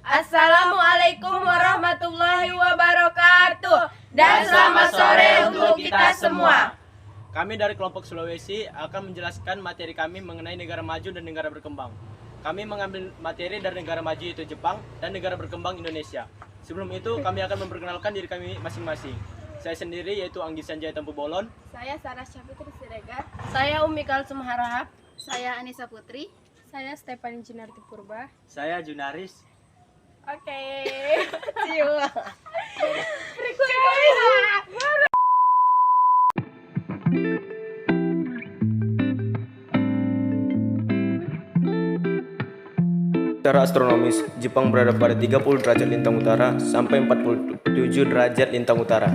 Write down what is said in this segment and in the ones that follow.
Assalamualaikum warahmatullahi wabarakatuh. Dan selamat sore untuk kita semua. Kami dari kelompok Sulawesi akan menjelaskan materi kami mengenai negara maju dan negara berkembang. Kami mengambil materi dari negara maju yaitu Jepang dan negara berkembang Indonesia. Sebelum itu kami akan memperkenalkan diri kami masing-masing. Saya sendiri yaitu Anggi Sanjaya Tempu Bolon. Saya Sarah Syafitri Siregar. Saya Umi Kalsum Harahap. Saya Anissa Putri. Saya Stefani Junarti Purba. Saya Junaris. Oke. See you. Secara astronomis, Jepang berada pada 30 derajat lintang utara sampai 47 derajat lintang utara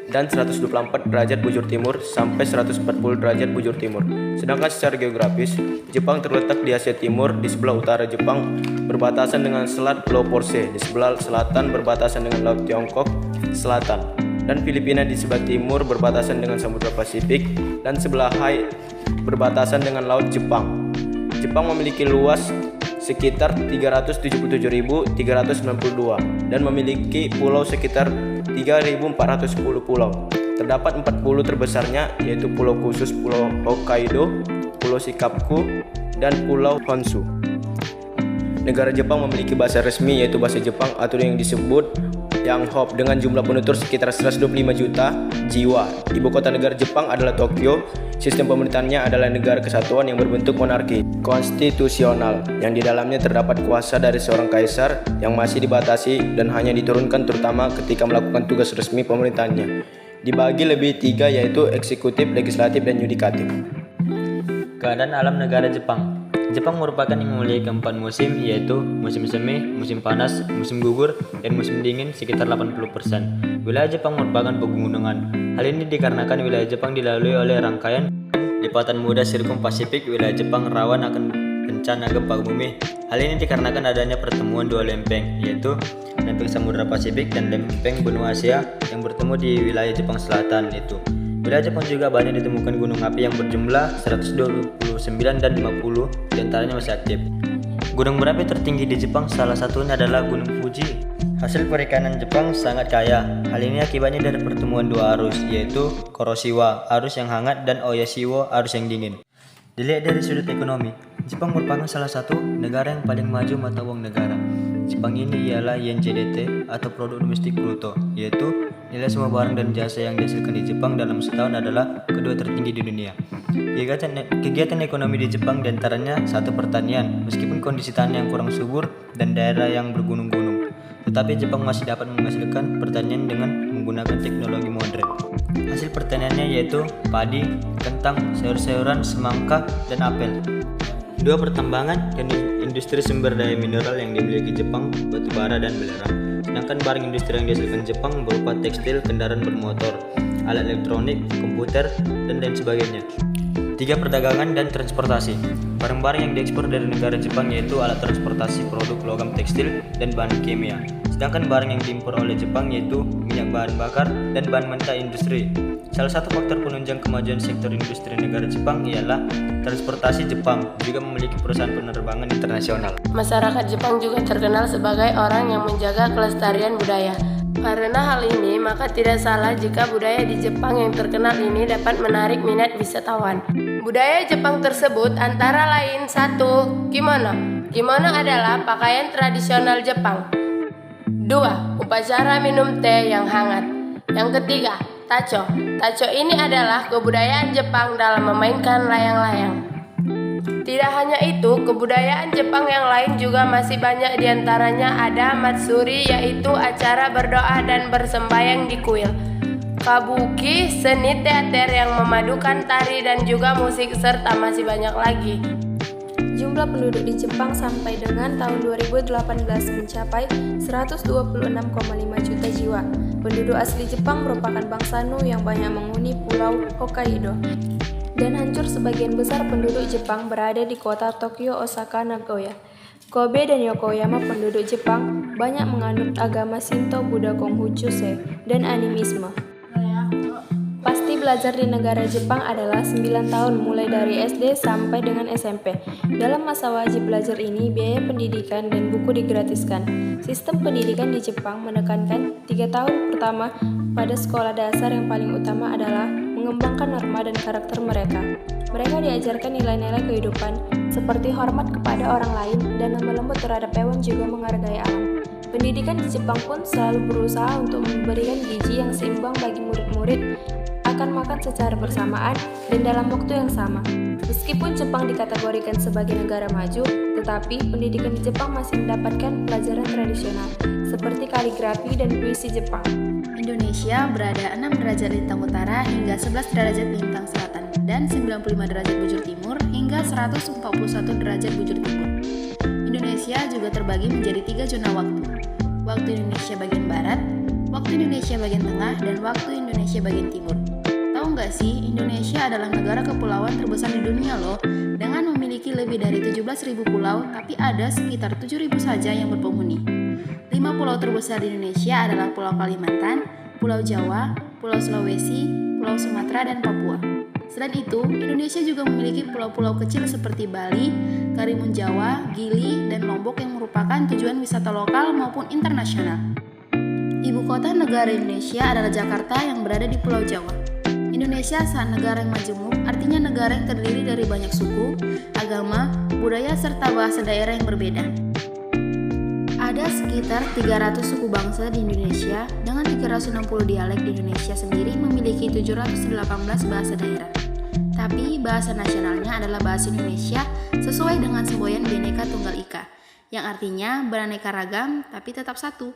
dan 124 derajat bujur timur sampai 140 derajat bujur timur. Sedangkan secara geografis, Jepang terletak di Asia Timur di sebelah utara Jepang berbatasan dengan Selat Pulau Porse, di sebelah selatan berbatasan dengan Laut Tiongkok Selatan, dan Filipina di sebelah timur berbatasan dengan Samudra Pasifik dan sebelah Hai berbatasan dengan Laut Jepang. Jepang memiliki luas sekitar 377.392 dan memiliki pulau sekitar 3.410 pulau. Terdapat 40 terbesarnya yaitu pulau khusus Pulau Hokkaido, Pulau Shikoku, dan Pulau Honshu. Negara Jepang memiliki bahasa resmi yaitu bahasa Jepang atau yang disebut Yonghap dengan jumlah penutur sekitar 125 juta jiwa. Ibu kota negara Jepang adalah Tokyo. Sistem pemerintahannya adalah negara kesatuan yang berbentuk monarki konstitusional, yang di dalamnya terdapat kuasa dari seorang kaisar yang masih dibatasi dan hanya diturunkan terutama ketika melakukan tugas resmi pemerintahannya. Dibagi lebih tiga yaitu eksekutif, legislatif, dan yudikatif. Keadaan alam negara Jepang. Jepang merupakan yang memiliki 4 musim yaitu musim semi, musim panas, musim gugur, dan musim dingin sekitar 80%. Wilayah Jepang merupakan pegunungan. Hal ini dikarenakan wilayah Jepang dilalui oleh rangkaian lipatan muda sirkum Pasifik. Wilayah Jepang rawan akan bencana gempa bumi. Hal ini dikarenakan adanya pertemuan dua lempeng yaitu lempeng Samudra Pasifik dan lempeng benua Asia yang bertemu di wilayah Jepang Selatan itu. Wilayah Jepang juga banyak ditemukan gunung api yang berjumlah 129 dan 50 diantaranya masih aktif. Gunung berapi tertinggi di Jepang salah satunya adalah Gunung Fuji. Hasil perikanan Jepang sangat kaya. Hal ini akibatnya dari pertemuan dua arus yaitu Kuroshima, arus yang hangat, dan Oyashiwo, arus yang dingin. Dilihat dari sudut ekonomi, Jepang merupakan salah satu negara yang paling maju mata uang negara. Jepang ini ialah Yen JDT atau produk domestik bruto, yaitu nilai semua barang dan jasa yang dihasilkan di Jepang dalam setahun adalah kedua tertinggi di dunia. Kegiatan ekonomi di Jepang diantaranya satu pertanian, meskipun kondisi tanah yang kurang subur dan daerah yang bergunung-gunung. Tetapi Jepang masih dapat menghasilkan pertanian dengan menggunakan teknologi modern. Hasil pertaniannya yaitu padi, kentang, sayur-sayuran, semangka, dan apel. Dua pertambangan dan industri sumber daya mineral yang dimiliki Jepang, batu bara dan belerang. Sedangkan barang industri yang dihasilkan Jepang berupa tekstil, kendaraan bermotor, alat elektronik, komputer, dan lain sebagainya. 3. Perdagangan dan transportasi. Barang-barang yang diekspor dari negara Jepang yaitu alat transportasi produk logam tekstil dan bahan kimia. Sedangkan barang yang diimpor oleh Jepang yaitu minyak bahan bakar dan bahan mentah industri. Salah satu faktor penunjang kemajuan sektor industri negara Jepang ialah transportasi. Jepang juga memiliki perusahaan penerbangan internasional. Masyarakat Jepang juga terkenal sebagai orang yang menjaga kelestarian budaya. Karena hal ini, maka tidak salah jika budaya di Jepang yang terkenal ini dapat menarik minat wisatawan. Budaya Jepang tersebut antara lain 1. Kimono. Kimono adalah pakaian tradisional Jepang. 2. Upacara minum teh yang hangat. Yang ketiga, tacho. Tacho ini adalah kebudayaan Jepang dalam memainkan layang-layang. Tidak hanya itu, kebudayaan Jepang yang lain juga masih banyak, diantaranya ada Matsuri yaitu acara berdoa dan bersembahyang di kuil, Kabuki, seni teater yang memadukan tari dan juga musik, serta masih banyak lagi. Jumlah penduduk di Jepang sampai dengan tahun 2018 mencapai 126,5 juta jiwa. Penduduk asli Jepang merupakan bangsa Nu yang banyak menghuni Pulau Hokkaido. Dan hancur sebagian besar penduduk Jepang berada di kota Tokyo, Osaka, Nagoya, Kobe, dan Yokohama. Penduduk Jepang banyak menganut agama Shinto, Buddha, Konghucu, dan animisme. Pasti belajar di negara Jepang adalah 9 tahun mulai dari SD sampai dengan SMP. Dalam masa wajib belajar ini, biaya pendidikan dan buku digratiskan. Sistem pendidikan di Jepang menekankan 3 tahun pertama pada sekolah dasar yang paling utama adalah mengembangkan norma dan karakter mereka. Mereka diajarkan nilai-nilai kehidupan seperti hormat kepada orang lain dan lemah lembut terhadap hewan, juga menghargai alam. Pendidikan di Jepang pun selalu berusaha untuk memberikan gizi yang seimbang bagi murid-murid, akan makan secara bersamaan dan dalam waktu yang sama. Meskipun Jepang dikategorikan sebagai negara maju, tetapi pendidikan di Jepang masih mendapatkan pelajaran tradisional seperti kaligrafi dan puisi Jepang. Indonesia berada 6 derajat lintang utara hingga 11 derajat lintang selatan dan 95 derajat bujur timur hingga 141 derajat bujur timur. Indonesia juga terbagi menjadi 3 zona waktu. Waktu Indonesia bagian barat, waktu Indonesia bagian tengah, dan waktu Indonesia bagian timur. Tahu nggak sih, Indonesia adalah negara kepulauan terbesar di dunia loh. Dengan memiliki lebih dari 17.000 pulau, tapi ada sekitar 7.000 saja yang berpenghuni. 5 pulau terbesar di Indonesia adalah Pulau Kalimantan, Pulau Jawa, Pulau Sulawesi, Pulau Sumatera, dan Papua. Selain itu, Indonesia juga memiliki pulau-pulau kecil seperti Bali, Karimun Jawa, Gili, dan Lombok yang merupakan tujuan wisata lokal maupun internasional. Ibu kota negara Indonesia adalah Jakarta yang berada di Pulau Jawa. Indonesia saat negara yang majemuk, artinya negara yang terdiri dari banyak suku, agama, budaya, serta bahasa daerah yang berbeda. Ada sekitar 300 suku bangsa di Indonesia, dengan 360 dialek di Indonesia sendiri memiliki 718 bahasa daerah. Tapi bahasa nasionalnya adalah bahasa Indonesia sesuai dengan semboyan Bhinneka Tunggal Ika, yang artinya beraneka ragam tapi tetap satu.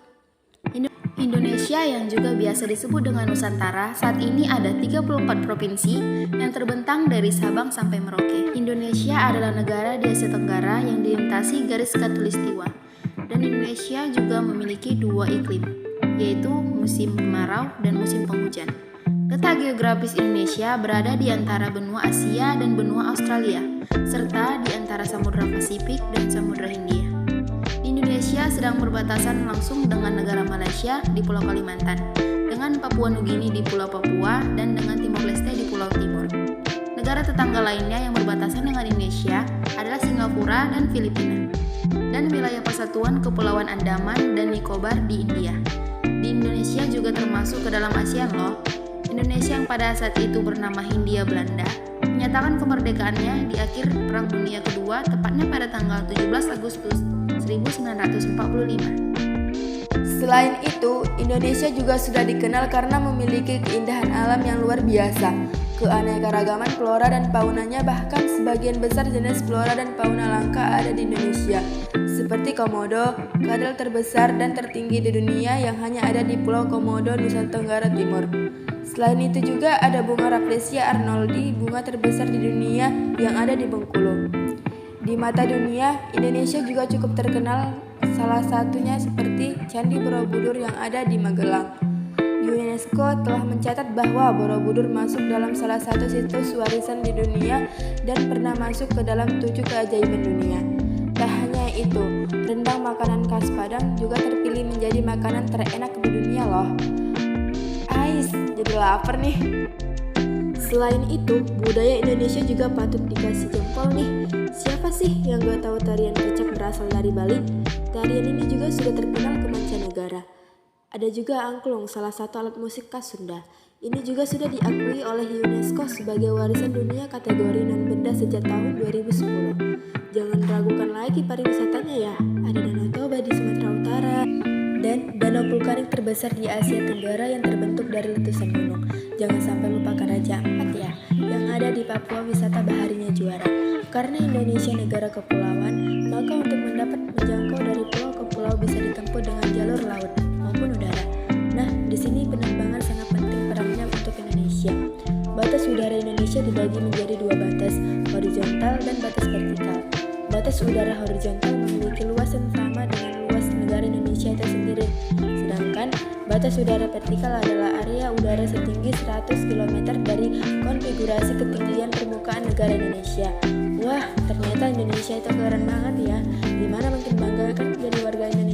Indonesia yang juga biasa disebut dengan Nusantara saat ini ada 34 provinsi yang terbentang dari Sabang sampai Merauke. Indonesia adalah negara di Asia Tenggara yang dilintasi garis khatulistiwa, dan Indonesia juga memiliki 2 iklim, yaitu musim kemarau dan musim penghujan. Letak geografis Indonesia berada di antara benua Asia dan benua Australia, serta di antara Samudra Pasifik dan Samudra Hindia. Indonesia sedang berbatasan langsung dengan negara Malaysia di Pulau Kalimantan, dengan Papua Nugini di Pulau Papua, dan dengan Timor Leste di Pulau Timor. Negara tetangga lainnya yang berbatasan dengan Indonesia adalah Singapura dan Filipina, dan wilayah persatuan Kepulauan Andaman dan Nicobar di India. Di Indonesia juga termasuk ke dalam ASEAN loh. Indonesia yang pada saat itu bernama Hindia Belanda menyatakan kemerdekaannya di akhir Perang Dunia Kedua, tepatnya pada tanggal 17 Agustus 1945. Selain itu, Indonesia juga sudah dikenal karena memiliki keindahan alam yang luar biasa. Keanekaragaman flora dan faunanya, bahkan sebagian besar jenis flora dan fauna langka ada di Indonesia, seperti komodo, kadal terbesar dan tertinggi di dunia yang hanya ada di Pulau Komodo, Nusa Tenggara Timur. Selain itu juga ada bunga Rafflesia arnoldi, bunga terbesar di dunia yang ada di Bengkulu. Di mata dunia, Indonesia juga cukup terkenal, salah satunya seperti Candi Borobudur yang ada di Magelang. UNESCO telah mencatat bahwa Borobudur masuk dalam salah satu situs warisan di dunia dan pernah masuk ke dalam 7 keajaiban dunia. Tak hanya itu, rendang makanan khas Padang juga terpilih menjadi makanan terenak di dunia loh. Ais, jadi lapar nih. Selain itu, budaya Indonesia juga patut dikasih jempol nih. Siapa sih yang gak tahu tarian kecak berasal dari Bali? Tarian ini juga sudah terkenal ke mancanegara. Ada juga angklung, salah satu alat musik khas Sunda. Ini juga sudah diakui oleh UNESCO sebagai warisan dunia kategori non-benda sejak tahun 2010. Jangan ragukan lagi pariwisatanya ya. Ada Danau Toba di Sumatera Utara dan danau vulkanik terbesar di Asia Tenggara yang terbentuk dari letusan gunung. Jangan sampai lupakan Raja Ampat ya, yang ada di Papua, wisata baharinya juara. Karena Indonesia negara kepulauan, maka untuk mendapat menjangkau dari pulau ke pulau bisa ditempuh dengan jalur laut maupun udara. Nah, di sini penerbangan sangat penting perannya untuk Indonesia. Batas udara Indonesia dibagi menjadi 2 batas, horizontal dan batas vertikal. Batas udara horizontal memiliki luas yang sama dengan luas negara Indonesia itu sendiri. Sedangkan batas udara vertikal adalah area udara setinggi 100 km dari konfigurasi ketinggian permukaan negara Indonesia. Wah, ternyata Indonesia itu keren banget ya. Gimana makin bangga kan jadi warga Indonesia.